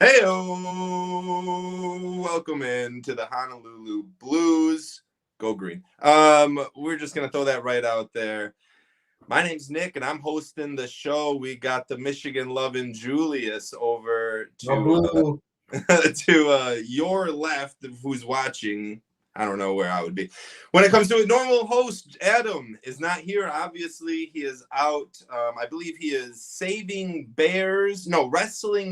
Heyo, welcome in to the Honolulu Blues. Go green. We're just gonna throw that right out there. My name's Nick, and I'm hosting the show. We got the Michigan loving Julius over No to blue. your left, who's watching. I don't know where I would be. When it comes to a normal host, Adam is not here. Obviously, he is out. I believe he is wrestling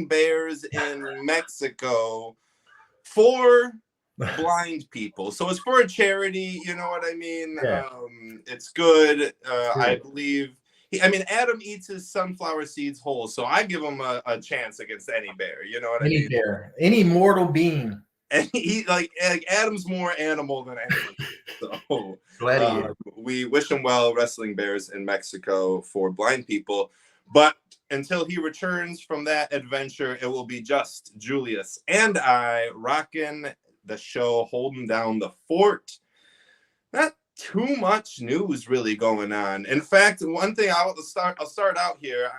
bears in Mexico for blind people. So it's for a charity. You know what I mean? Yeah, It's good. it's I good. believe. Adam eats his sunflower seeds whole, so I give him a chance against any bear. You know what I Any mean? bear, any mortal being. And he like Adam's more animal than anyone. So Gladiator. we wish him well, wrestling bears in Mexico for blind people. But until he returns from that adventure, it will be just Julius and I rocking the show, holding down the fort. Not too much news really going on. In fact, one thing I'll start out here.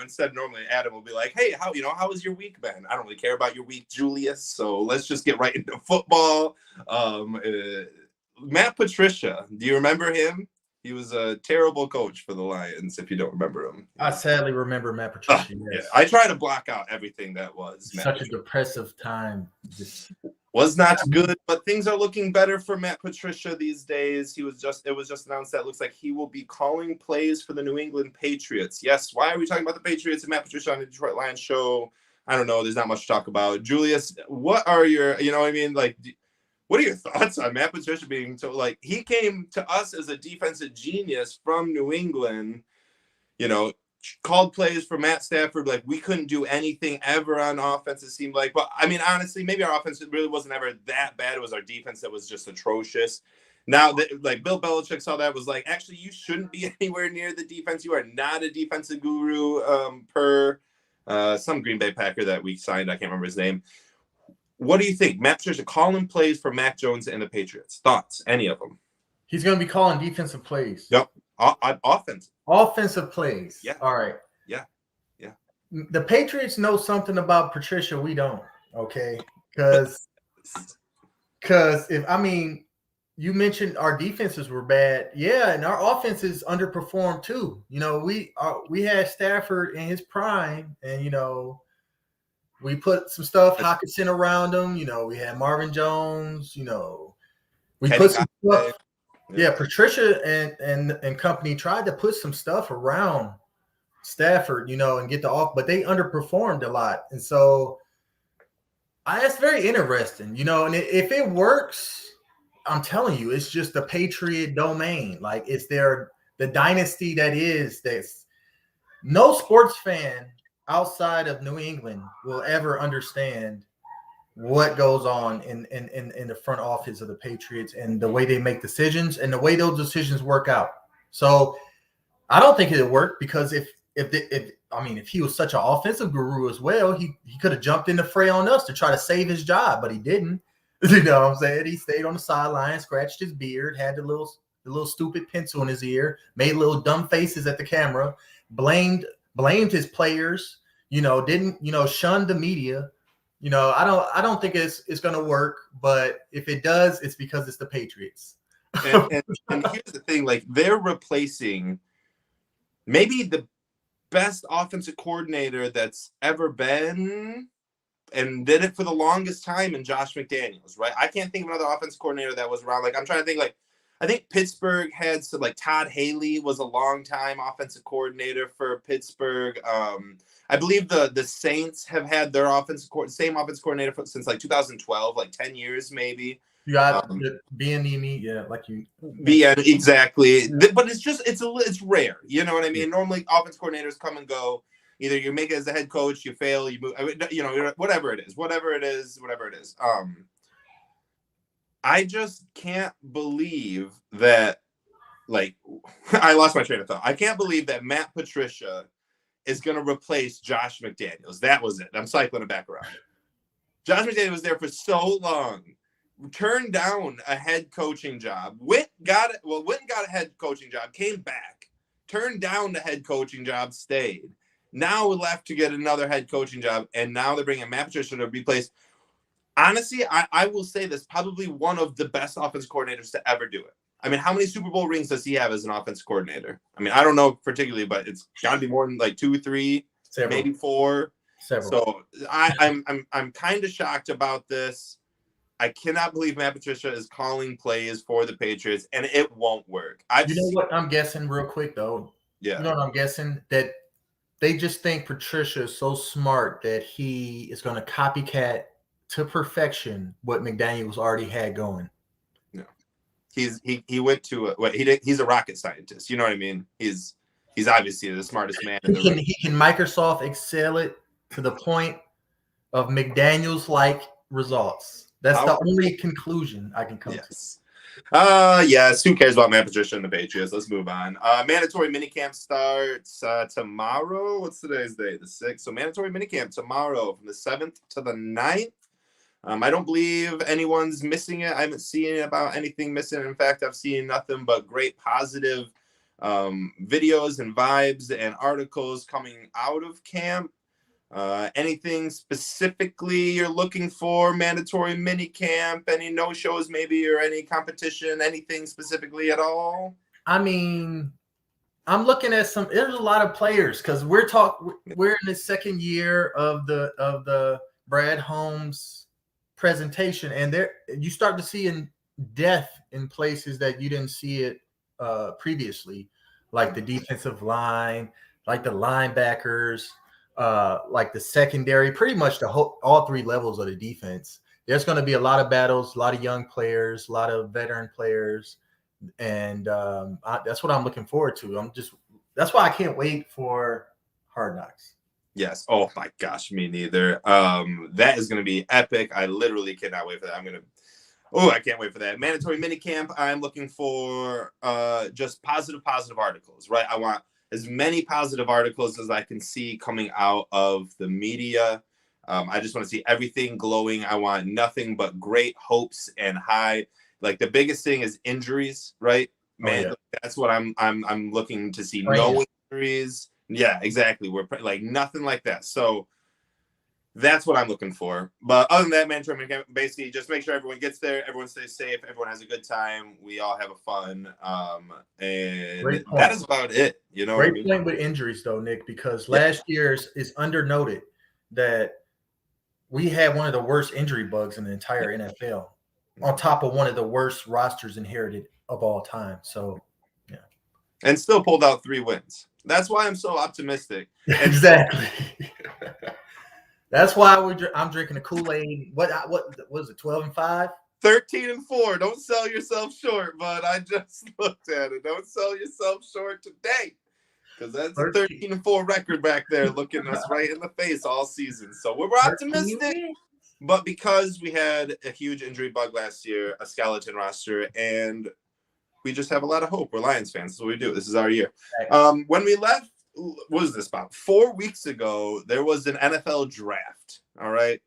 Instead normally Adam will be like, "Hey, how has your week been?" I don't really care about your week, Julius. So let's just get right into football. Matt Patricia, do you remember him? He was a terrible coach for the Lions. If you don't remember him, I sadly remember Matt Patricia. yeah, Yes, I try to block out everything that was Matt such a Patricia. depressive time. Was not good, but things are looking better for Matt Patricia these days. It was just announced that it looks like he will be calling plays for the New England Patriots. Yes, why are we talking about the Patriots and Matt Patricia on the Detroit Lions show? I don't know. There's not much to talk about. Julius, what are your, what are your thoughts on Matt Patricia being so like he came to us as a defensive genius from New England, called plays for Matt Stafford like we couldn't do anything ever on offense, it seemed like. But I mean, honestly, maybe our offense really wasn't ever that bad. It was our defense that was just atrocious. Now that like Bill Belichick saw that, was like, actually, you shouldn't be anywhere near the defense. You are not a defensive guru, per some Green Bay Packer that we signed. I can't remember his name. What do you think? Matt Patricia calling plays for Mac Jones and the Patriots. Thoughts? Any of them? He's going to be calling defensive plays. Yep. Offense. Offensive plays. Yeah. All right. Yeah. The Patriots know something about Patricia we don't. Okay, because you mentioned our defenses were bad. Yeah, and our offenses underperformed too. We had Stafford in his prime, and we put some stuff Hawkinson around him. We had Marvin Jones. We Kenny put some Galladay. stuff. Yeah, Patricia and company tried to put some stuff around Stafford, and get the off, but they underperformed a lot, and so it's very interesting, and if it works. I'm telling you, it's just the Patriot domain. Like it's the dynasty that's no sports fan outside of New England will ever understand what goes on in the front office of the Patriots and the way they make decisions and the way those decisions work out. So I don't think it'll work because if he was such an offensive guru as well, he could have jumped in the fray on us to try to save his job, but he didn't. You know what I'm saying? He stayed on the sideline, scratched his beard, had the little stupid pencil in his ear, made little dumb faces at the camera, blamed his players, didn't, shunned the media. I don't think it's gonna work, but if it does, it's because it's the Patriots. and here's the thing, like they're replacing maybe the best offensive coordinator that's ever been and did it for the longest time in Josh McDaniels, right? I can't think of another offense coordinator that was around. Like I'm trying to think, like I think Pittsburgh had some, like Todd Haley was a long time offensive coordinator for Pittsburgh. I believe the Saints have had their same offensive coordinator since like 2012, like 10 years maybe. You got Bieniemy, yeah, like you. Yeah, exactly. But it's rare. You know what I mean? Normally, offense coordinators come and go. Either you make it as a head coach, you fail, you move. Whatever it is. I just can't believe that. Like, I lost my train of thought. I can't believe that Matt Patricia is going to replace Josh McDaniels. That was it. I'm cycling it back around. Josh McDaniels was there for so long. Turned down a head coaching job. Went got a head coaching job, came back, turned down the head coaching job, stayed. Now we're left to get another head coaching job, and now they're bringing Matt Patricia to replace. Honestly, I will say this, probably one of the best offense coordinators to ever do it. I mean, how many Super Bowl rings does he have as an offense coordinator? I mean, I don't know particularly, but it's got to be more than like 2, 3, Several. maybe 4. Several. So I'm kind of shocked about this. I cannot believe Matt Patricia is calling plays for the Patriots, and it won't work. You know what I'm guessing real quick, though? Yeah. You know what I'm guessing? That they just think Patricia is so smart that he is going to copycat to perfection what McDaniels already had going. No. He went to he's a rocket scientist. You know what I mean? He's obviously the smartest man in the room. He can Microsoft Excel it to the point of McDaniels-like results. That's the only conclusion I can come to. Yes. Who cares about Matt Patricia and the Patriots? Let's move on. Mandatory minicamp starts tomorrow. What's today's date? The 6th. So mandatory minicamp tomorrow from the 7th to the 9th. I don't believe anyone's missing it. I haven't seen about anything missing. In fact, I've seen nothing but great positive videos and vibes and articles coming out of camp. Anything specifically you're looking for? Mandatory mini camp? Any no-shows maybe, or any competition? Anything specifically at all? I mean, I'm looking at there's a lot of players because we're in the second year of the Brad Holmes presentation, and there you start to see in depth in places that you didn't see it previously, like the defensive line, like the linebackers, like the secondary, pretty much all 3 levels of the defense. There's going to be a lot of battles, a lot of young players, a lot of veteran players, and that's what I'm looking forward to. That's why I can't wait for Hard Knocks. Yes. Oh my gosh, me neither. That is going to be epic. I literally cannot wait for that. I can't wait for that. Mandatory minicamp. I'm looking for just positive articles, right? I want as many positive articles as I can see coming out of the media. I just want to see everything glowing. I want nothing but great hopes and high. Like the biggest thing is injuries, right? Man, that's what I'm looking to see. Right. No injuries. Yeah, exactly. We're like nothing like that. So that's what I'm looking for. But other than that, mandatory minicamp, basically just make sure everyone gets there, everyone stays safe, everyone has a good time, we all have a fun. And that is about it. You know, great point with injuries though, Nick, because last year's is undernoted that we had one of the worst injury bugs in the entire NFL, on top of one of the worst rosters inherited of all time. So yeah, and still pulled out 3 wins. That's why I'm so optimistic. Exactly. That's why I'm drinking the Kool-Aid. What was it? 12-5? 13-4. Don't sell yourself short, but I just looked at it. Don't sell yourself short today, because that's a 13-4 record back there, looking us right in the face all season. So we're optimistic, but because we had a huge injury bug last year, a skeleton roster, and we just have a lot of hope. We're Lions fans. That's what we do. This is our year. When we left, what was this, about 4 weeks ago, there was an NFL draft. All right.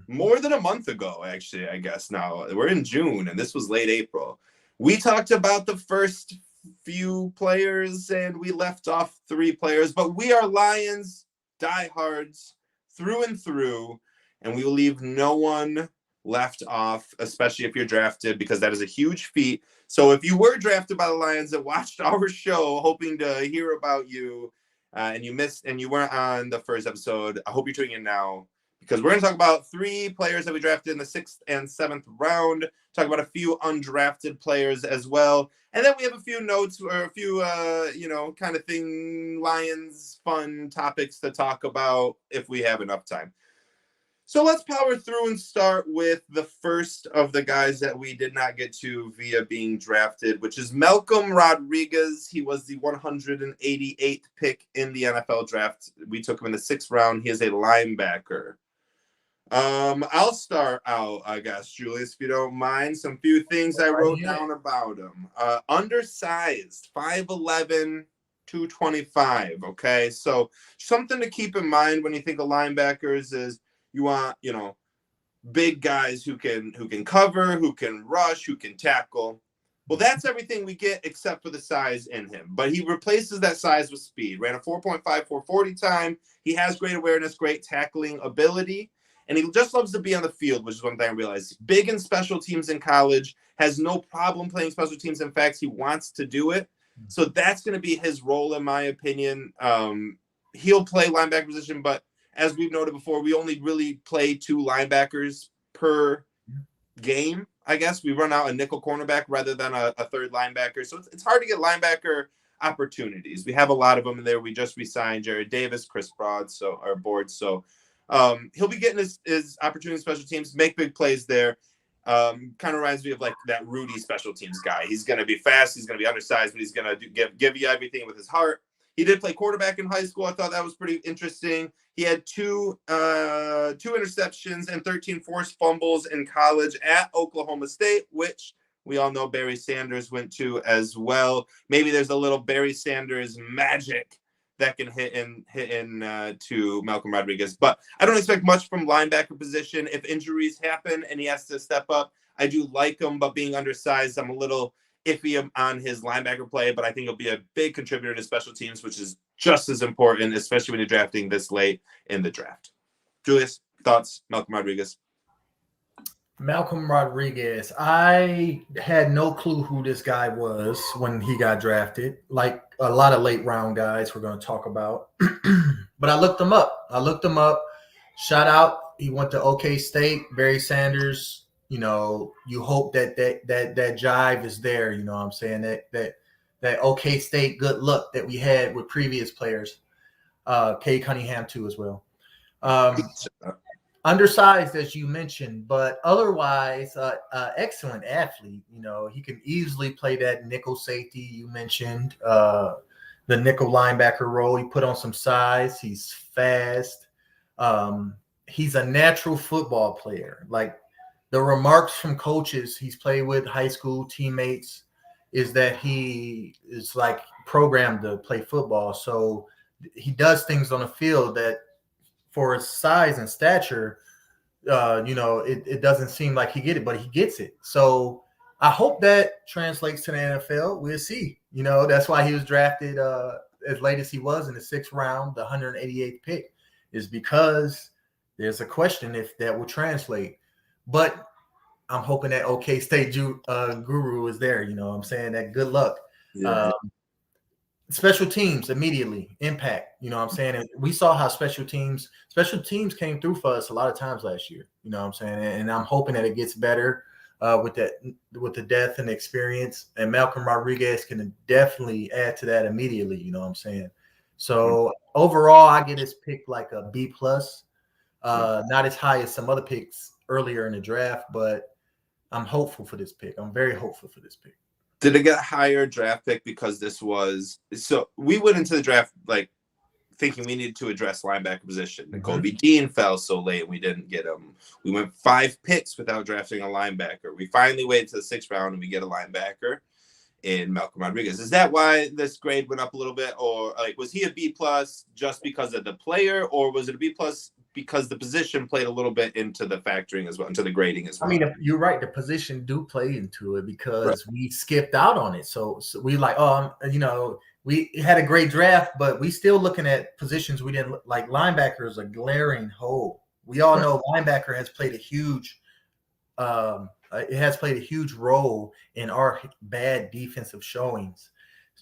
More than a month ago, actually, I guess now. We're in June, and this was late April. We talked about the first few players, and we left off 3 players. But we are Lions diehards through and through, and we will leave no one left off, especially if you're drafted, because that is a huge feat. So if you were drafted by the Lions that watched our show hoping to hear about you, and you missed and you weren't on the first episode, I hope you're tuning in now, because we're going to talk about 3 players that we drafted in the 6th and 7th round, talk about a few undrafted players as well, and then we have a few notes or a few kind of thing, Lions fun topics to talk about if we have enough time. So let's power through and start with the first of the guys that we did not get to via being drafted, which is Malcolm Rodriguez. He was the 188th pick in the NFL draft. We took him in the 6th round. He is a linebacker. I'll start out, I guess, Julius, if you don't mind. Some few things I wrote down about him. Undersized, 5'11", 225. Okay, so something to keep in mind when you think of linebackers is you want, big guys who can cover, who can rush, who can tackle. Well, that's everything we get except for the size in him. But he replaces that size with speed. Ran a 4.54 40 time. He has great awareness, great tackling ability, and he just loves to be on the field, which is one thing I realized. Big in special teams in college, has no problem playing special teams. In fact, he wants to do it. So that's going to be his role, in my opinion. He'll play linebacker position, but as we've noted before, we only really play 2 linebackers per game. I guess we run out a nickel cornerback rather than a third linebacker. So it's hard to get linebacker opportunities. We have a lot of them in there. We just re-signed Jared Davis, Chris Broad, so our board. So he'll be getting his opportunity in special teams, make big plays there. Kind of reminds me of like that Rudy special teams guy. He's going to be fast. He's going to be undersized, but he's going to give you everything with his heart. He did play quarterback in high school. I thought that was pretty interesting. He had two interceptions and 13 forced fumbles in college at Oklahoma State, which we all know Barry Sanders went to as well. Maybe there's a little Barry Sanders magic that can hit in to Malcolm Rodriguez. But I don't expect much from linebacker position. If injuries happen and he has to step up, I do like him, but being undersized, I'm a little iffy on his linebacker play, but I think he'll be a big contributor to special teams, which is just as important, especially when you're drafting this late in the draft. Julius, thoughts? Malcolm Rodriguez. Malcolm Rodriguez. I had no clue who this guy was when he got drafted, like a lot of late round guys we're going to talk about. But I looked him up. Shout out. He went to OK State, Barry Sanders. You know, you hope that jive is there. You know what I'm saying? That OK State good luck that we had with previous players. Kay Cunningham too as well. Undersized, as you mentioned, but otherwise, excellent athlete. You know, he can easily play that nickel safety you mentioned, the nickel linebacker role. He put on some size. He's fast. He's a natural football player. Like the remarks from coaches he's played with, high school teammates, is that he is like programmed to play football. So he does things on the field that, for his size and stature, you know, it doesn't seem like he get it, but he gets it. So I hope that translates to the NFL. We'll see. You know, that's why he was drafted as late as he was in the 6th round, the 188th pick, is because there's a question if that will translate. But I'm hoping that OK State guru is there. You know what I'm saying? That good luck. Yeah. Special teams immediately impact. You know what I'm saying? And we saw how special teams came through for us a lot of times last year. You know what I'm saying? And I'm hoping that it gets better with the depth and experience. And Malcolm Rodriguez can definitely add to that immediately. You know what I'm saying? So overall, I get his pick like a B+. Not as high as some other picks earlier in the draft, but I'm hopeful for this pick. I'm very hopeful for this pick. Did it get a higher draft pick because this was – so we went into the draft like thinking we needed to address linebacker position. Mm-hmm. Kobe Dean fell so late and we didn't get him. We went 5 picks without drafting a linebacker. We finally waited to the 6th round and we get a linebacker in Malcolm Rodriguez. Is that why this grade went up a little bit? Or like was he a B+ just because of the player, or was it a B+ because the position played a little bit into the factoring as well, into the grading as well? I mean, you're right. The position do play into it because we skipped out on it. So we like, you know, we had a great draft, but we still looking at positions we didn't like. Linebacker is a glaring hole. We all know linebacker has played a huge, it has played a huge role in our bad defensive showings.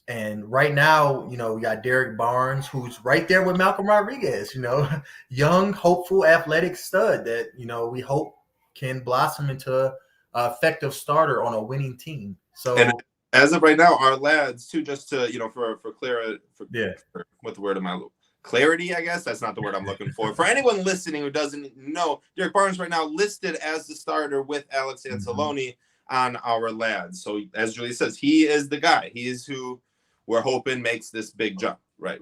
And right now, you know, we got Derek Barnes, who's right there with Malcolm Rodriguez, you know, young, hopeful, athletic stud that, you know, we hope can blossom into an effective starter on a winning team. So, and as of right now, our lads, too, just to, you know, for what the word am I? Clarity, I guess. That's not the word I'm looking for. For anyone listening who doesn't know, Derek Barnes right now listed as the starter with Alex Anzalone on our lads. So, as Julie says, he is the guy. He is who we're hoping makes this big jump. Right.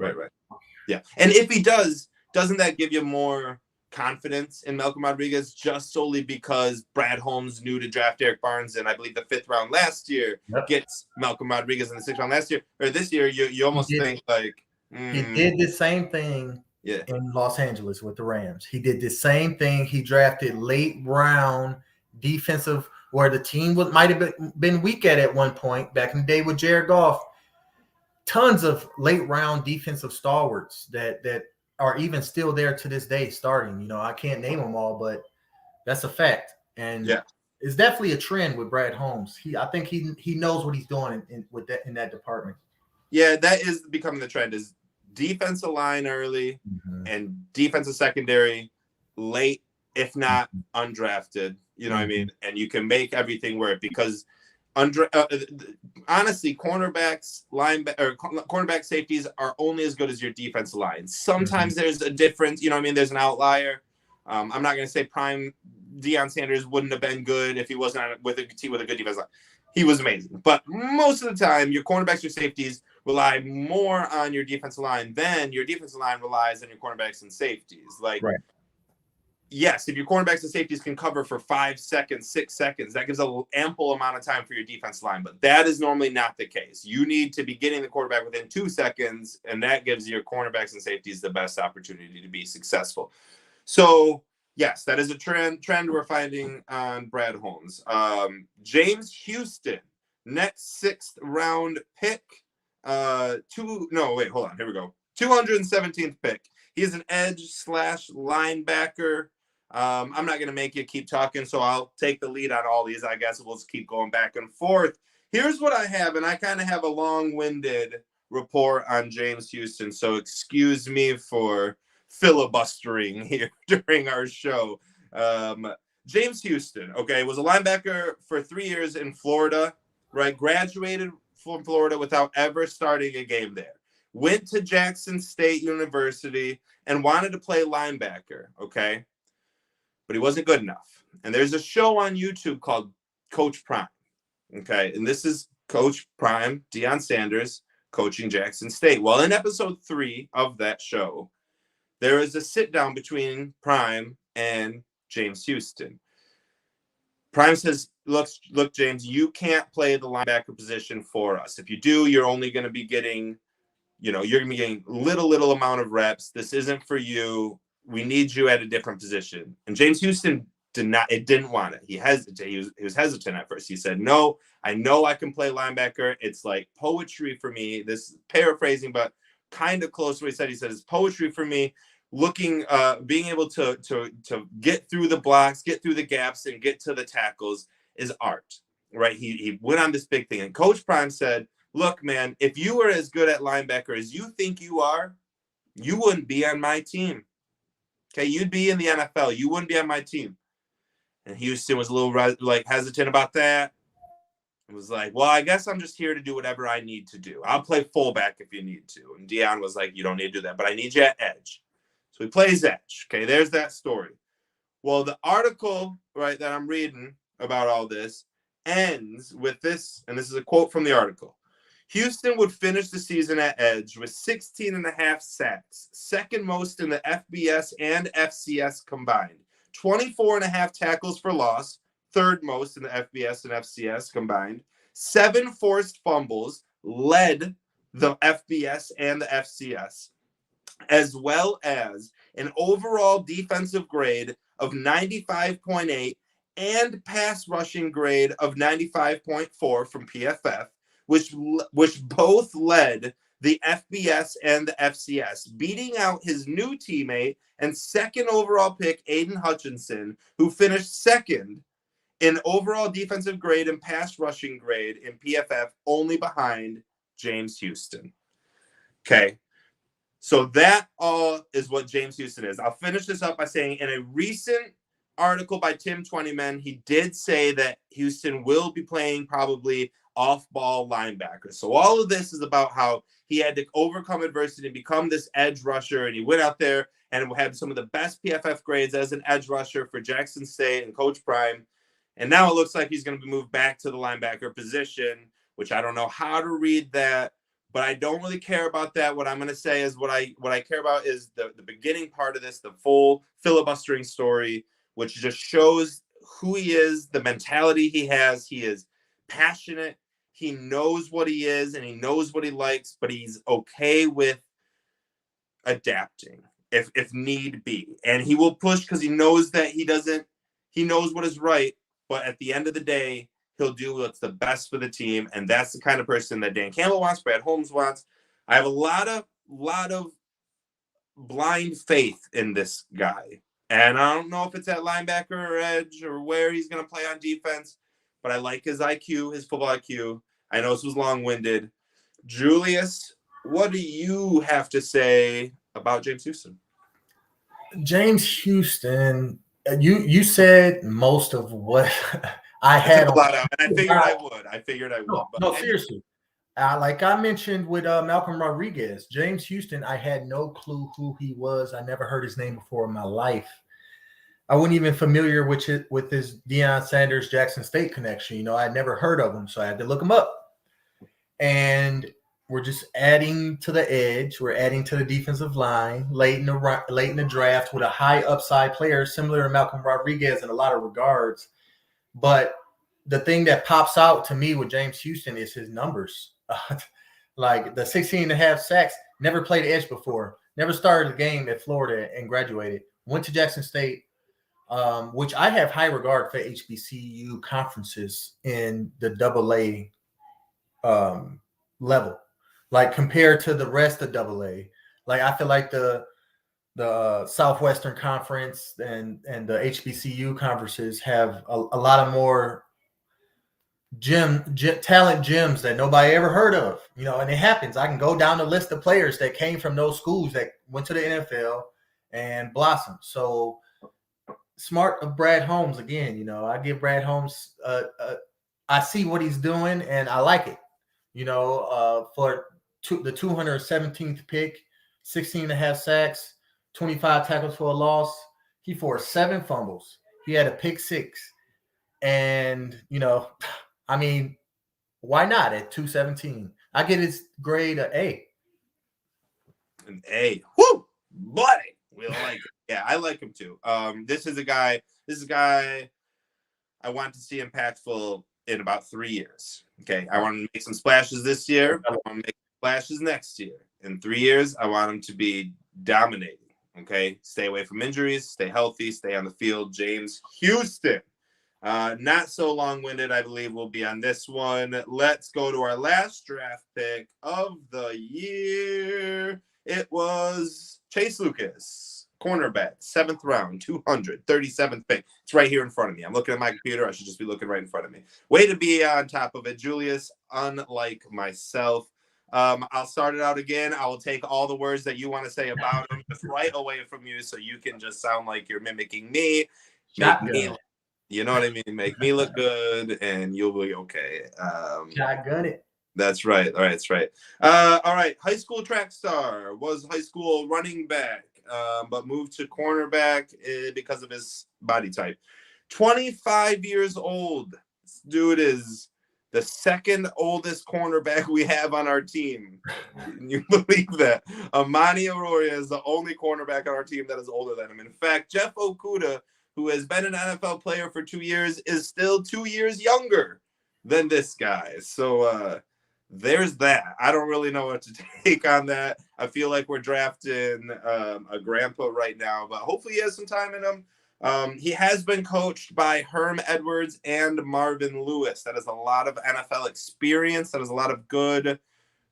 Yeah. And if he does, doesn't that give you more confidence in Malcolm Rodriguez just solely because Brad Holmes knew to draft Derek Barnes in, I believe, the 5th round last year, gets Malcolm Rodriguez in the 6th round last year, or this year, you almost think like, he did the same thing in Los Angeles with the Rams. He did the same thing. He drafted late round defensive where the team might have been weak at one point back in the day with Jared Goff. Tons of late round defensive stalwarts that are even still there to this day starting. You know, I can't name them all, but that's a fact. And it's definitely a trend with Brad Holmes. I think he knows what he's doing in that department. Yeah, that is becoming the trend, is defensive line early and defensive secondary late, if not undrafted. You know what I mean? And you can make everything work because honestly, cornerbacks, cornerback safeties are only as good as your defensive line. Sometimes there's a difference. You know what I mean? There's an outlier. I'm not going to say prime Deion Sanders wouldn't have been good if he wasn't with a team with a good defense line. He was amazing. But most of the time, your cornerbacks, your safeties rely more on your defensive line than your defensive line relies on your cornerbacks and safeties. Like, yes, if your cornerbacks and safeties can cover for 5 seconds, 6 seconds, that gives an ample amount of time for your defense line. But that is normally not the case. You need to be getting the quarterback within 2 seconds, and that gives your cornerbacks and safeties the best opportunity to be successful. So, yes, that is a trend we're finding on Brad Holmes. James Houston, next 6th round pick. Here we go. 217th pick. He's an edge / linebacker. I'm not going to make you keep talking, so I'll take the lead on all these. I guess we'll just keep going back and forth. Here's what I have, and I kind of have a long-winded report on James Houston, so excuse me for filibustering here during our show. James Houston, okay, was a linebacker for 3 years in Florida, right? Graduated from Florida without ever starting a game there. Went to Jackson State University and wanted to play linebacker, okay? But he wasn't good enough. And there's a show on YouTube called Coach Prime, okay? And this is Coach Prime, Deion Sanders, coaching Jackson State. Well, in episode 3 of that show, there is a sit-down between Prime and James Houston. Prime says, look, James, you can't play the linebacker position for us. If you do, you're only going to be getting, you're going to be getting little amount of reps. This isn't for you. We need you at a different position. And James Houston didn't want it. He hesitated. He was hesitant at first. He said, no, I know I can play linebacker. It's like poetry for me. This is paraphrasing, but kind of close to what he said. He said, it's poetry for me. Being able to get through the blocks, get through the gaps, and get to the tackles is art, right? He went on this big thing. And Coach Prime said, look, man, if you were as good at linebacker as you think you are, you wouldn't be on my team. Okay, you'd be in the NFL. You wouldn't be on my team. And Houston was a little hesitant about that. It was like, well, I guess I'm just here to do whatever I need to do. I'll play fullback if you need to. And Deion was like, you don't need to do that, but I need you at edge. So he plays edge. Okay, there's that story. Well, the article, right, that I'm reading about all this ends with this, and this is a quote from the article. Houston would finish the season at edge with 16.5 sacks, second most in the FBS and FCS combined. 24.5 tackles for loss, third most in the FBS and FCS combined. 7 forced fumbles, led the FBS and the FCS, as well as an overall defensive grade of 95.8 and pass rushing grade of 95.4 from PFF, which both led the FBS and the FCS, beating out his new teammate and second overall pick, Aiden Hutchinson, who finished second in overall defensive grade and pass rushing grade in PFF, only behind James Houston. Okay. So that all is what James Houston is. I'll finish this up by saying in a recent article by Tim Twentyman, he did say that Houston will be playing probably off-ball linebacker. So all of this is about how he had to overcome adversity and become this edge rusher, and he went out there and had some of the best PFF grades as an edge rusher for Jackson State and Coach Prime. And now it looks like he's going to be moved back to the linebacker position, which I don't know how to read that, but I don't really care about that. What I'm going to say is what I care about is the beginning part of this, the full filibustering story, which just shows who he is, the mentality he has. He is passionate. He knows what he is and he knows what he likes, but he's okay with adapting if need be. And he will push because he knows that he knows what is right, but at the end of the day, he'll do what's the best for the team, and that's the kind of person that Dan Campbell wants, Brad Holmes wants. I have a lot of blind faith in this guy, and I don't know if it's at linebacker or edge or where he's going to play on defense, but I like his IQ, his football IQ. I know this was long-winded. Julius, what do you have to say about James Houston? James Houston, you said most of what I had. A lot out, and I figured I would. No, seriously. Like I mentioned with Malcolm Rodriguez, James Houston, I had no clue who he was. I never heard his name before in my life. I wasn't even familiar with his Deion Sanders Jackson State connection. You know, I had never heard of him, so I had to look him up. And we're just adding to the edge. We're adding to the defensive line late in the draft with a high upside player, similar to Malcolm Rodriguez in a lot of regards. But the thing that pops out to me with James Houston is his numbers. Like the 16 and a half sacks, never played edge before, never started a game at Florida and graduated. Went to Jackson State, which I have high regard for HBCU conferences in the AA level. Like compared to the rest of AA, like I feel like the Southwestern Conference and the HBCU conferences have a lot of more talent gems that nobody ever heard of, you know, and it happens. I can go down the list of players that came from those schools that went to the NFL and blossomed. So smart of Brad Holmes again. You know, I give Brad Holmes. I see what he's doing and I like it. You know, for the 217th pick, 16 and a half sacks, 25 tackles for a loss. He forced 7 fumbles. He had a pick 6. And, you know, I mean, why not at 217? I get his grade an A. An A. Woo! Buddy! We'll like it. Yeah, I like him too. This is a guy I want to see impactful in about 3 years. Okay. I want to make some splashes this year. I want to make splashes next year. In 3 years, I want him to be dominating. Okay. Stay away from injuries, stay healthy, stay on the field. James Houston. Not so long-winded, I believe we'll be on this one. Let's go to our last draft pick of the year. It was Chase Lucas, cornerback, 7th round, 237th pick. It's right here in front of me. I'm looking at my computer. I should just be looking right in front of me. Way to be on top of it, Julius, unlike myself. I'll start it out again. I will take all the words that you want to say about him just right away from you so you can just sound like you're mimicking me. You know what I mean? Make me look good, and you'll be okay. Shotgun it. That's right. All right, that's right. All right. High school track star, was high school running back, but moved to cornerback because of his body type. 25 years old. This dude is the second oldest cornerback we have on our team. Can you believe that? Amani Arroyo is the only cornerback on our team that is older than him. In fact, Jeff Okudah, who has been an NFL player for 2 years, is still 2 years younger than this guy. So there's that. I don't really know what to take on that. I feel like we're drafting a grandpa right now, but hopefully he has some time in him. He has been coached by Herm Edwards and Marvin Lewis. That is a lot of NFL experience. That is a lot of good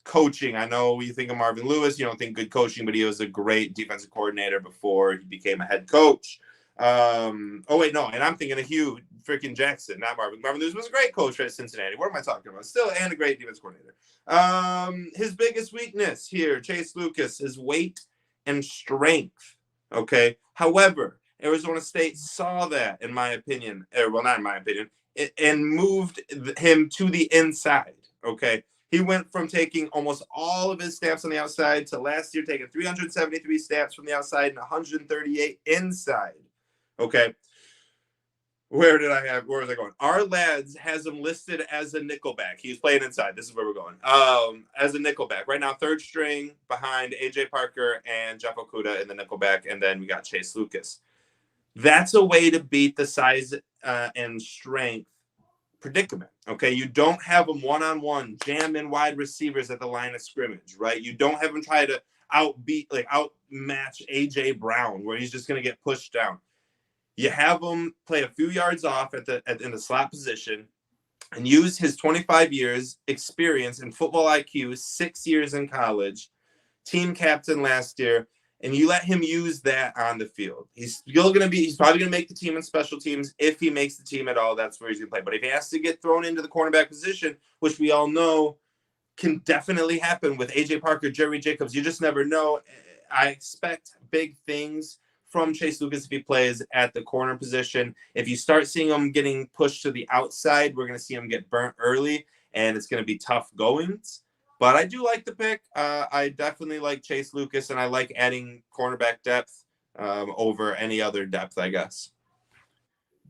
coaching. I know you think of Marvin Lewis, you don't think good coaching, but he was a great defensive coordinator before he became a head coach. And I'm thinking of Hugh freaking Jackson, not Marvin. Marvin Lewis was a great coach at Cincinnati. What am I talking about? Still, and a great defense coordinator. His biggest weakness here, Chase Lucas, is weight and strength. Okay. However, Arizona State saw that, in my opinion, not in my opinion, and moved him to the inside. Okay. He went from taking almost all of his snaps on the outside to last year taking 373 snaps from the outside and 138 inside. Okay. Where was I going? Our lads has him listed as a nickelback. He's playing inside. This is where we're going. As a nickelback. Right now, 3rd string behind AJ Parker and Jeff Okudah in the nickelback. And then we got Chase Lucas. That's a way to beat the size and strength predicament. Okay. You don't have them one-on-one, jam in wide receivers at the line of scrimmage, right? You don't have them try to outmatch AJ Brown, where he's just going to get pushed down. You have him play a few yards off in the slot position and use his 25 years experience in football IQ, 6 years in college, team captain last year, and you let him use that on the field. He's probably going to make the team in special teams. If he makes the team at all, that's where he's going to play. But if he has to get thrown into the cornerback position, which we all know can definitely happen with AJ Parker, Jerry Jacobs, you just never know. I expect big things from Chase Lucas if he plays at the corner position. If you start seeing him getting pushed to the outside, we're going to see him get burnt early, and it's going to be tough goings. But I do like the pick. I definitely like Chase Lucas, and I like adding cornerback depth over any other depth, I guess.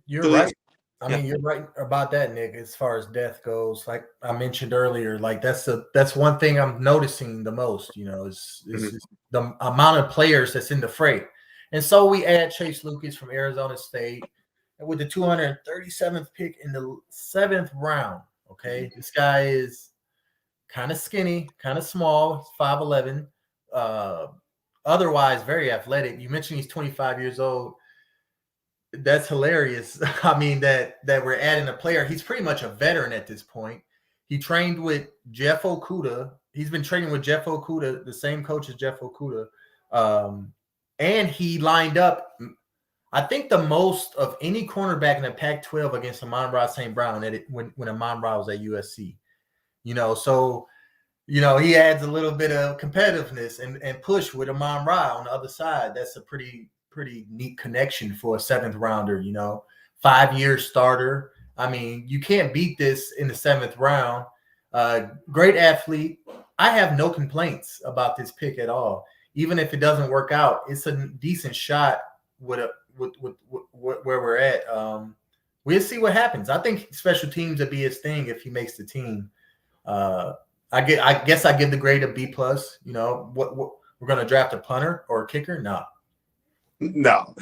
You're right. I mean, you're right about that, Nick, as far as depth goes. Like I mentioned earlier, like that's one thing I'm noticing the most, is the amount of players that's in the fray. And so we add Chase Lucas from Arizona State with the 237th pick in the 7th round. Okay. This guy is kind of skinny, kind of small, 5'11", otherwise very athletic. You mentioned he's 25 years old. That's hilarious. I mean, that we're adding a player. He's pretty much a veteran at this point. He trained with Jeff Okudah. He's been training with Jeff Okudah, the same coach as Jeff Okudah. And he lined up, I think, the most of any cornerback in the Pac-12 against Amon-Ra St. Brown when Amon-Ra was at USC. So he adds a little bit of competitiveness and push with Amon-Ra on the other side. That's a pretty neat connection for a 7th rounder, 5-year starter. I mean, you can't beat this in the 7th round. Great athlete. I have no complaints about this pick at all. Even if it doesn't work out, it's a decent shot with where we're at. We'll see what happens. I think special teams would be his thing if he makes the team. I guess I give the grade a B+. What we're going to draft a punter or a kicker? No. No.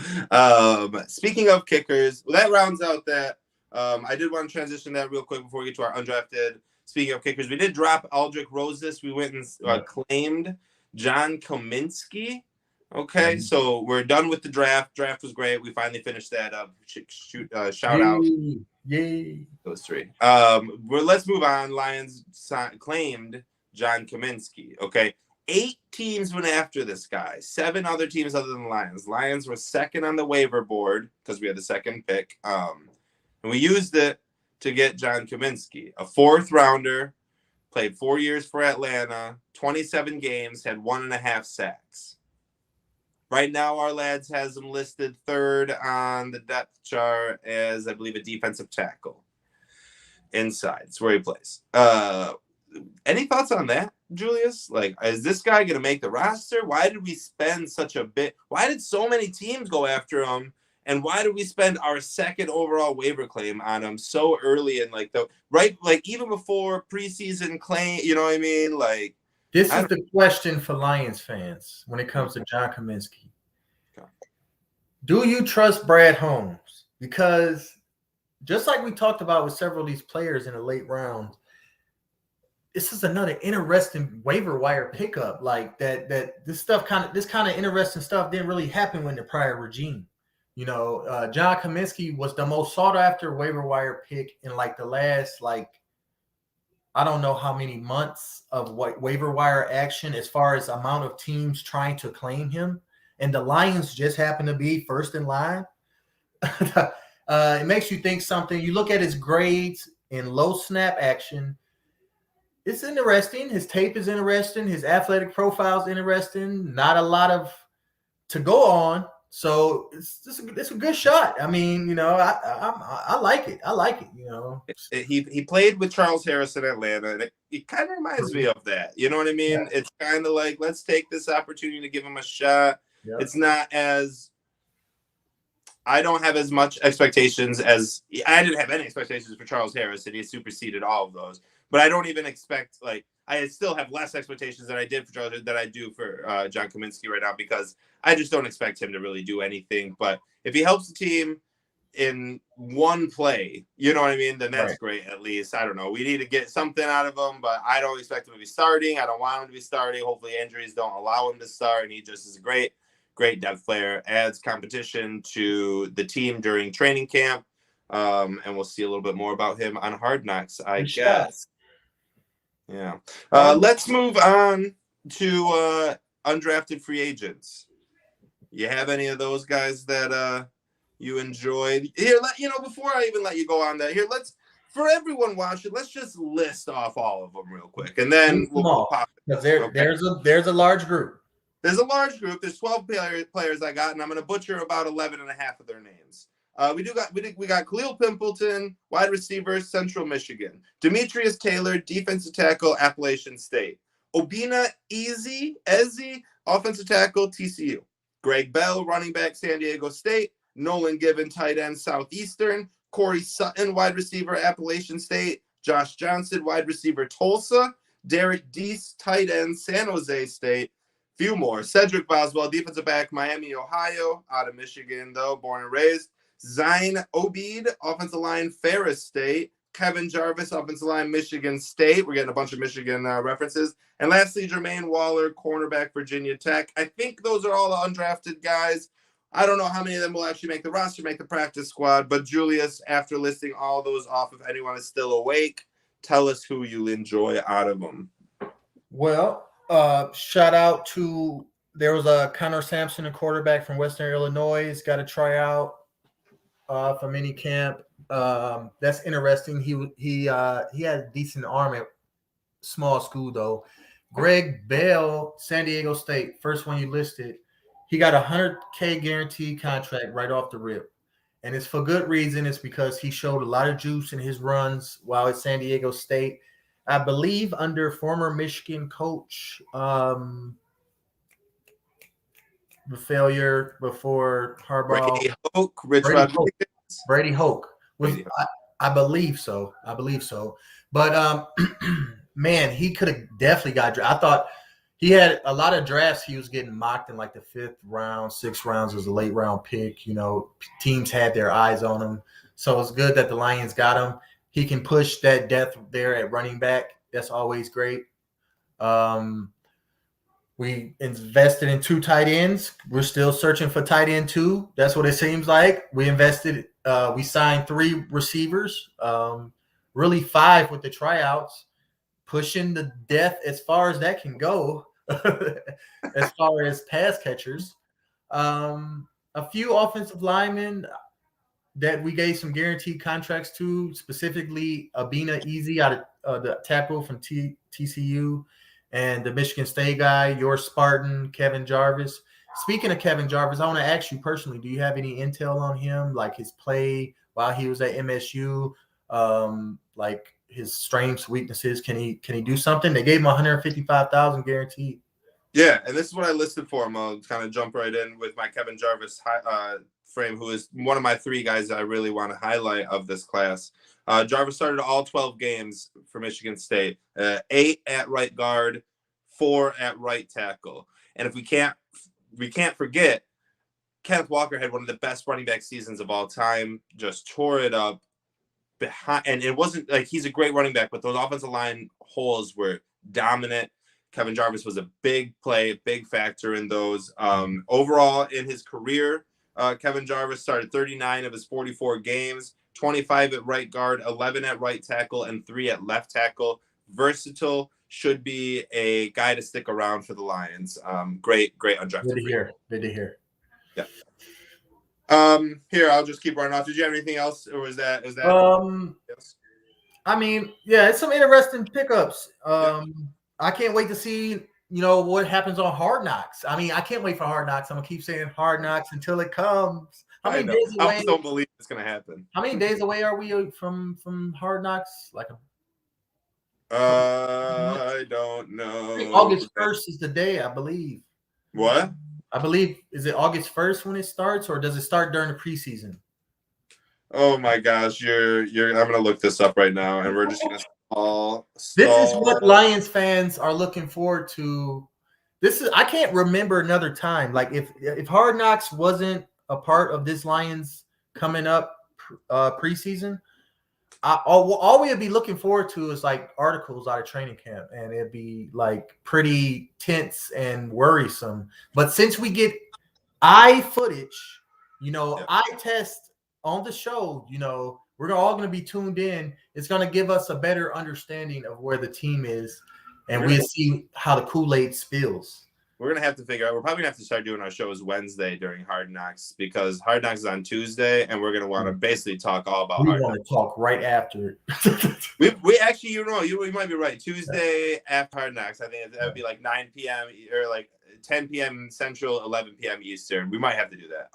Speaking of kickers, that rounds out that. I did want to transition that real quick before we get to our undrafted. Speaking of kickers, we did drop Aldrich Roses. We went and claimed John Kaminsky. Okay, so we're done with the draft. Draft was great. We finally finished that up. Shout out. Yay. Those 3. Let's move on. Lions claimed John Kaminsky. Okay. 8 teams went after this guy. 7 other teams other than the Lions. Lions were second on the waiver board because we had the 2nd pick. And we used it to get John Kaminsky, a 4th rounder, played 4 years for Atlanta, 27 games, had 1.5 sacks. Right now, our lads has him listed 3rd on the depth chart as, I believe, a defensive tackle. Inside. It's where he plays. Any thoughts on that, Julius? Like, is this guy going to make the roster? Why did we spend such a bit? Why did so many teams go after him? And why did we spend our 2nd overall waiver claim on him so early and even before preseason claim? You know what I mean? Like, this is the question for Lions fans when it comes to John Kaminsky. Okay. Do you trust Brad Holmes? Because just like we talked about with several of these players in the late rounds, this is another interesting waiver wire pickup. Like that this kind of interesting stuff didn't really happen in the prior regime. John Kaminsky was the most sought after waiver wire pick in the last I don't know how many months of waiver wire action as far as amount of teams trying to claim him. And the Lions just happen to be first in line. It makes you think something. You look at his grades in low snap action. It's interesting. His tape is interesting. His athletic profile is interesting. Not a lot to go on. So it's a good shot. I mean, I like it. I like it. He played with Charles Harris in Atlanta, and it kind of reminds me of that. You know what I mean? Yeah. It's kind of like, let's take this opportunity to give him a shot. Yep. It's not as I don't have as much expectations as I didn't have any expectations for Charles Harris, and he superseded all of those. But I don't even expect I still have less expectations than I did for Charles than I do for John Kaminsky right now, because I just don't expect him to really do anything. But if he helps the team in one play, you know what I mean, then that's great. At least, I don't know. We need to get something out of him, but I don't expect him to be starting. I don't want him to be starting. Hopefully injuries don't allow him to start, and he just is a great great depth player, adds competition to the team during training camp. And we'll see a little bit more about him on Hard Knocks, I guess. Yeah. Let's move on to undrafted free agents. You have any of those guys that you enjoyed? Here, before I even let you go on that, for everyone watching, let's just list off all of them real quick, and then we'll pop it. There's a large group. There's a large group. There's 12 players I got, and I'm going to butcher about 11 and a half of their names. We got Khalil Pimpleton, wide receiver, Central Michigan. Demetrius Taylor, defensive tackle, Appalachian State. Obina Eze, offensive tackle, TCU. Greg Bell, running back, San Diego State. Nolan Given, tight end, Southeastern. Corey Sutton, wide receiver, Appalachian State. Josh Johnson, wide receiver, Tulsa. Derek Deese, tight end, San Jose State. Few more. Cedric Boswell, defensive back, Miami, Ohio. Out of Michigan, though, born and raised. Zain Obid, offensive line, Ferris State. Kevin Jarvis, offensive line, Michigan State. We're getting a bunch of Michigan references. And lastly, Jermaine Waller, cornerback, Virginia Tech. I think those are all the undrafted guys. I don't know how many of them will actually make the roster, make the practice squad. But Julius, after listing all those off, if anyone is still awake, tell us who you enjoy out of them. Well, shout out to, there was a Connor Sampson, a quarterback from Western Illinois. He's got a tryout for mini camp. That's interesting. He had a decent arm at small school though. Greg Bell, San Diego State, first one you listed. He got $100K guaranteed contract right off the rip, and it's for good reason. It's because he showed a lot of juice in his runs while at San Diego State. I believe under former Michigan coach, the failure before Harbaugh. Brady Hoke, Brady Hoke. I believe so. But man, he could have definitely got drafted. I thought he had a lot of drafts. He was getting mocked in like the 5th round, 6th rounds as a late round pick. Teams had their eyes on him. So it's good that the Lions got him. He can push that depth there at running back. That's always great. We invested in 2 tight ends. We're still searching for tight end 2. That's what it seems like. We signed 3 receivers, really 5 with the tryouts, pushing the depth as far as that can go, as far as pass catchers. A few offensive linemen that we gave some guaranteed contracts to, specifically Obina Eze out of the tackle from TCU, and the Michigan State guy, your Spartan, Kevin Jarvis. Speaking of Kevin Jarvis, I want to ask you personally, do you have any intel on him, like his play while he was at MSU, like his strengths, weaknesses? Can he do something? They gave him $155,000 guaranteed. Yeah, and this is what I listed for him. I'll kind of jump right in with my Kevin Jarvis frame, who is one of my 3 guys that I really want to highlight of this class. Jarvis started all 12 games for Michigan State, 8 at right guard, 4 at right tackle. And if we can't forget, Kenneth Walker had one of the best running back seasons of all time, just tore it up behind. And it wasn't like he's a great running back, but those offensive line holes were dominant. Kevin Jarvis was a big factor in those. Overall in his career, Kevin Jarvis started 39 of his 44 games, 25 at right guard, 11 at right tackle, and 3 at left tackle. Versatile, should be a guy to stick around for the Lions. Great undrafted. Good to hear. Yeah. Here, I'll just keep running off. Did you have anything else, or is that? Yes. I mean, yeah, it's some interesting pickups. I can't wait to see, what happens on Hard Knocks. I mean, I can't wait for Hard Knocks. I'm gonna keep saying Hard Knocks until it comes. How many days away? I don't believe it's gonna happen. How many days away are we from Hard Knocks? I don't know. August 1st is the day, I believe. What? I believe, is it August 1st when it starts, or does it start during the preseason? Oh my gosh, I'm gonna look this up right now, and we're just gonna stall. This is what Lions fans are looking forward to. I can't remember another time. Like if Hard Knocks wasn't a part of this Lions coming up preseason, all we would be looking forward to is like articles out of training camp, and it'd be like pretty tense and worrisome. But since we get eye footage, Yeah. eye test on the show, we're all going to be tuned in. It's going to give us a better understanding of where the team is, and we'll see how the Kool-Aid spills. We're going to have to figure out. We're probably going to have to start doing our shows Wednesday during Hard Knocks, because Hard Knocks is on Tuesday, and we're going to want to basically talk all about Hard Knocks. We want to talk right after it. we actually, you might be right. Tuesday after Hard Knocks, I think that would be like 9 p.m. or like 10 p.m. Central, 11 p.m. Eastern. We might have to do that.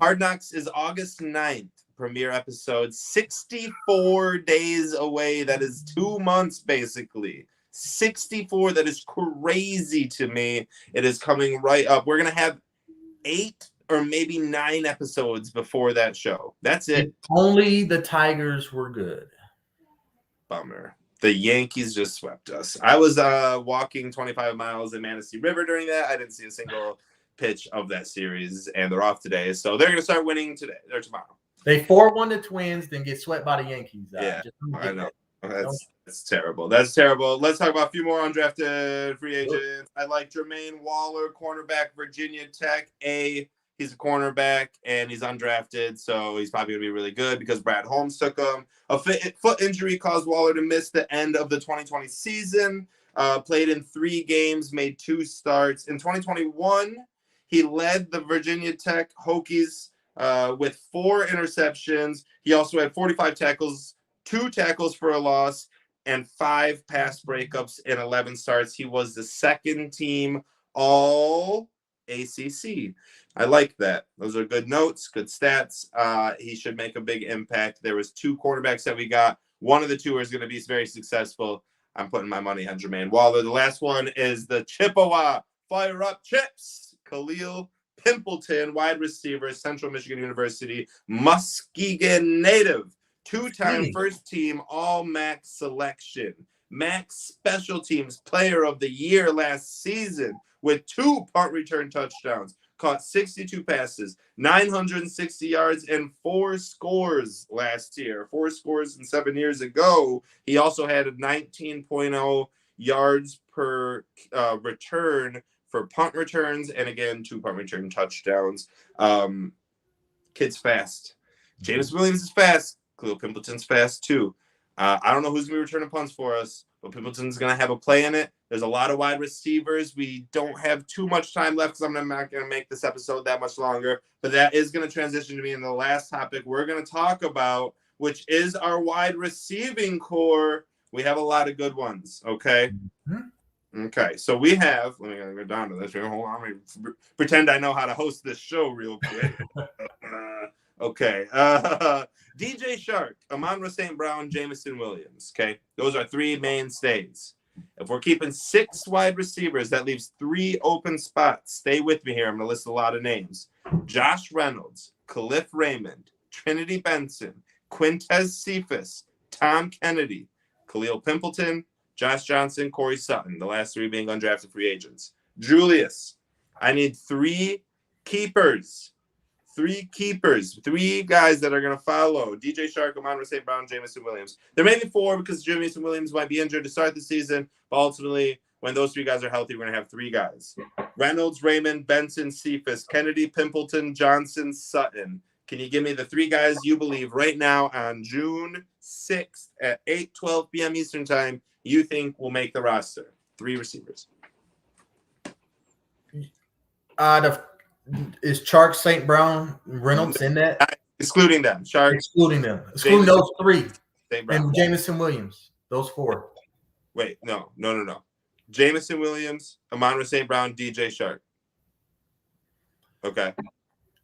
Hard Knocks is August 9th. Premiere episode, 64 days away. That is 2 months, basically. 64. That is crazy to me. It is coming right up. We're going to have 8 or maybe 9 episodes before that show. That's it. If only the Tigers were good. Bummer. The Yankees just swept us. I was walking 25 miles in Manistee River during that. I didn't see a single pitch of that series, and they're off today. So they're going to start winning today or tomorrow. They 4-1 the Twins, then get swept by the Yankees. Yeah, I know. That's terrible. That's terrible. Let's talk about a few more undrafted free agents. I like Jermaine Waller, cornerback, Virginia Tech. He's a cornerback, and he's undrafted, so he's probably going to be really good because Brad Holmes took him. A foot injury caused Waller to miss the end of the 2020 season. Played in 3 games, made 2 starts. In 2021, he led the Virginia Tech Hokies with 4 interceptions. He also had 45 tackles, 2 tackles for a loss, and 5 pass breakups in 11 starts. He was the second team all ACC. I like that. Those are good notes, good stats. He should make a big impact. There was 2 quarterbacks that we got. One of the 2 is going to be very successful. I'm putting my money on Jermaine Waller. The last one is the Chippewa Fire Up Chips. Khalil Pimpleton, wide receiver, Central Michigan University, Muskegon native, 2-time first team All-MAC selection, MAC Special Teams Player of the Year last season with 2 punt return touchdowns, caught 62 passes, 960 yards, and 4 scores last year. 4 scores and 7 years ago. He also had a 19.0 yards per return for punt returns, and again, 2 punt return touchdowns. Kid's fast. James Williams is fast. Khalil Pimpleton's fast too. I don't know who's going to be returning punts for us, but Pimpleton's going to have a play in it. There's a lot of wide receivers. We don't have too much time left because I'm not going to make this episode that much longer, but that is going to transition to me in the last topic we're going to talk about, which is our wide receiving core. We have a lot of good ones, okay? Mm-hmm. Okay, so we have, let me go down to this. Hold on, let me pretend I know how to host this show real quick. Okay. DJ Shark, Amon-Ra St. Brown, Jamison Williams. Okay. Those are 3 mainstays. If we're keeping 6 wide receivers, that leaves 3 open spots. Stay with me here. I'm going to list a lot of names. Josh Reynolds, Khalif Raymond, Trinity Benson, Quintez Cephas, Tom Kennedy, Khalil Pimpleton, Josh Johnson, Corey Sutton, the last 3 being undrafted free agents. Julius, I need 3 keepers. 3 keepers, 3 guys that are going to follow. DJ Shark, Amon-Ra St. Brown, Jamison Williams. There may be 4 because Jamison Williams might be injured to start the season, but ultimately, when those 3 guys are healthy, we're going to have 3 guys. Reynolds, Raymond, Benson, Cephas, Kennedy, Pimpleton, Johnson, Sutton. Can you give me the 3 guys you believe right now on June 6th at 8:12 p.m. Eastern Time you think will make the roster? 3 receivers. Is Chark, St. Brown, Reynolds in that? Excluding them. Chark. Excluding them. Excluding those 3. And Jamison Williams. Those 4. Wait, no. Jamison Williams, Amon-Ra St. Brown, DJ Shark. Okay.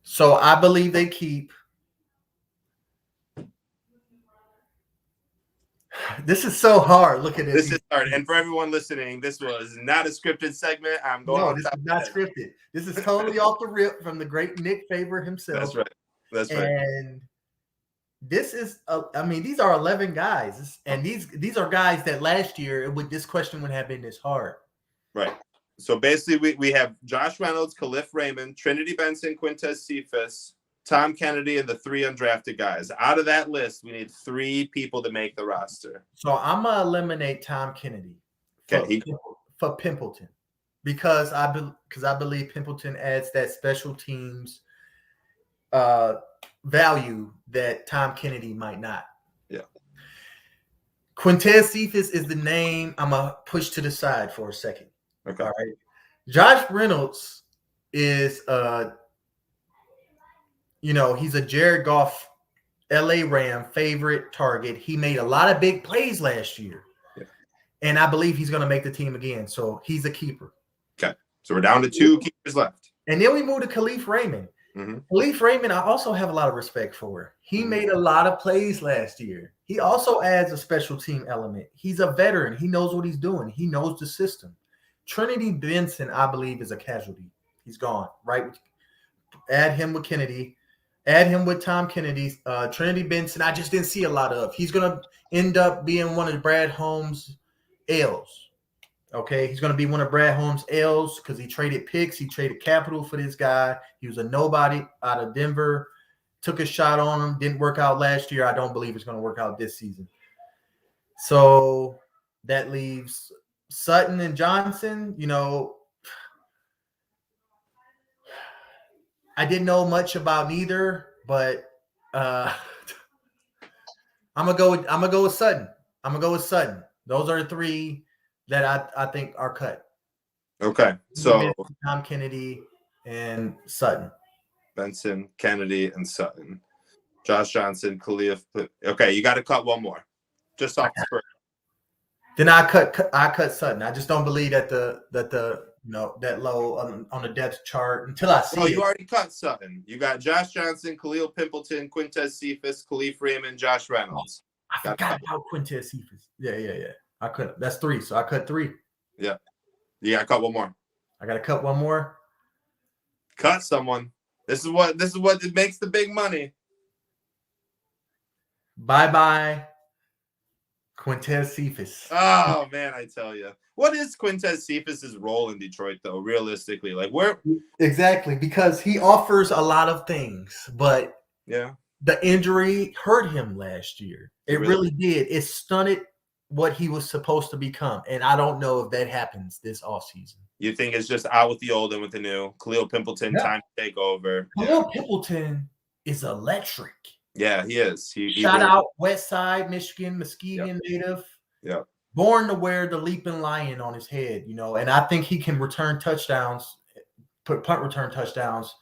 So I believe they keep. This is so hard. Look at this. This is hard. And for everyone listening, this was not a scripted segment. This is not scripted. This is totally off the rip from the great Nick Faber himself. That's right. And this is, these are 11 guys. And these are guys that last year, this question would have been this hard. Right. So basically, we have Josh Reynolds, Khalif Raymond, Trinity Benson, Quintez Cephas, Tom Kennedy, and the 3 undrafted guys. Out of that list, we need 3 people to make the roster. So I'm going to eliminate Tom Kennedy for Pimpleton. because I believe Pimpleton adds that special teams value that Tom Kennedy might not. Yeah. Quintez Cephas is the name I'm going to push to the side for a second. Okay. All right. Josh Reynolds is, he's a Jared Goff, LA Ram favorite target. He made a lot of big plays last year. Yeah. And I believe he's going to make the team again. So he's a keeper. Okay. So we're down to 2 keepers left. And then we move to Khalif Raymond. Mm-hmm. Khalif Raymond, I also have a lot of respect for. He made a lot of plays last year. He also adds a special team element. He's a veteran. He knows what he's doing. He knows the system. Trinity Benson, I believe, is a casualty. He's gone, right? Add him with Kennedy. Add him with Tom Kennedy. Trinity Benson, I just didn't see a lot of. He's going to end up being one of Brad Holmes' L's. Okay, he's going to be one of Brad Holmes' L's because he traded picks. He traded capital for this guy. He was a nobody out of Denver. Took a shot on him. Didn't work out last year. I don't believe it's going to work out this season. So that leaves Sutton and Johnson. I didn't know much about neither, but I'm gonna go with Sutton. Those are the 3 that I think are cut. Okay. So Tom Kennedy and Sutton. Benson, Kennedy, and Sutton. Josh Johnson, Khalif. Okay, you got to cut one more. Just off the spur. Then I cut Sutton. I just don't believe that that low on the depth chart until I see. Oh, you already cut Sutton. You got Josh Johnson, Khalil Pimpleton, Quintez Cephas, Khalif Raymond, Josh Reynolds. I forgot about Quintez Cephas. Yeah. I cut. That's 3. So I cut 3. Yeah. You got to cut one more. I got to cut one more. Cut someone. This is what it makes the big money. Bye, Quintez Cephas. Oh man, I tell you, what is Quintez Cephas' role in Detroit though? Realistically, like where? Exactly, because he offers a lot of things, but yeah, the injury hurt him last year. It really did. It stunted what he was supposed to become, and I don't know if that happens this offseason. You think it's just out with the old and with the new? Khalil Pimpleton, time to take over. Khalil Pimpleton is electric. Yeah, he is. Shout out West Side, Michigan, Muskegon native. Yeah. Born to wear the leaping lion on his head, and I think he can return touchdowns, punt return touchdowns.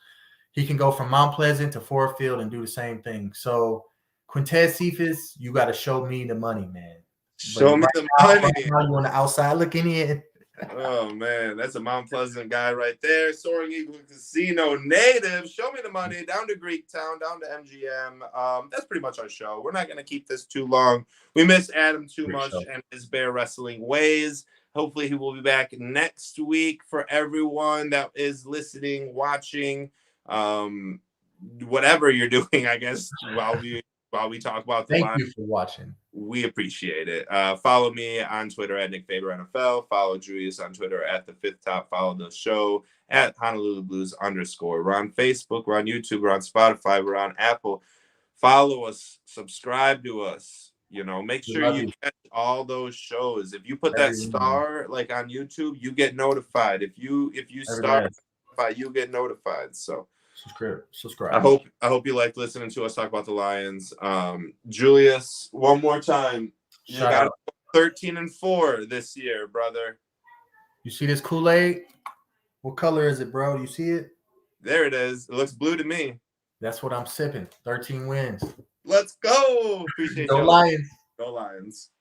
He can go from Mount Pleasant to Ford Field and do the same thing. So Quintez Cephas, you got to show me the money, man. Show me the money. Right now you on the outside looking in. Oh man, that's a Mount Pleasant guy right there. Soaring Eagle Casino native. Show me the money. Down to Greektown, down to MGM. That's pretty much our show. We're not going to keep this too long. We miss Adam too much and his bear wrestling ways. Hopefully he will be back next week. For everyone that is listening, watching, whatever you're doing, I guess, while we talk about the Thank you for watching. We appreciate it. Follow me on Twitter at Nick Faber NFL. Follow Julius on Twitter at The Fifth Top. Follow the show at Honolulu Blues _. We're on Facebook. We're on YouTube. We're on Spotify. We're on Apple. Follow us. Subscribe to us. Make sure you catch all those shows. If you put that star like on YouTube, you get notified. If you start, you get notified. So. Subscribe. I hope you like listening to us talk about the Lions. Julius, one more time. You got 13-4 this year, brother. You see this Kool-Aid? What color is it, bro? You see it? There it is. It looks blue to me. That's what I'm sipping. 13 wins. Let's go. Appreciate you. Go Lions. Go Lions.